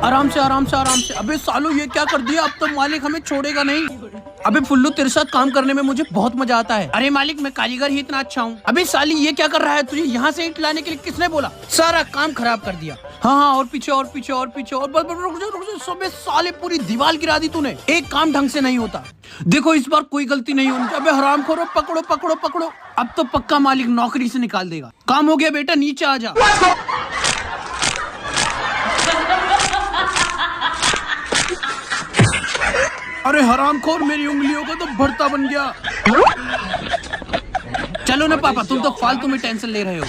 आराम से आराम से आराम से। अबे सालू ये क्या कर दिया, अब तो मालिक हमें छोड़ेगा नहीं। अबे फुल्लू तेरे साथ काम करने में मुझे बहुत मजा आता है। अरे मालिक मैं कारीगर ही इतना अच्छा हूँ। अबे साली ये क्या कर रहा है, तुझे यहाँ से ईंट लाने के लिए किसने बोला? सारा काम खराब कर दिया। हाँ और पीछे और पीछे और पीछे और बस रुक जा सबे साले पूरी दीवार गिरा दी तूने। एक काम ढंग से नहीं होता। देखो इस बार कोई गलती नहीं होनी। अबे हरामखोरो पकड़ो पकड़ो पकड़ो। अब तो पक्का मालिक नौकरी से निकाल देगा। काम हो गया बेटा, नीचे आ जा। अरे हरामखोर मेरी उंगलियों का तो भरता बन गया। चलो ना पापा, तुम तो फालतू में टेंशन ले रहे हो।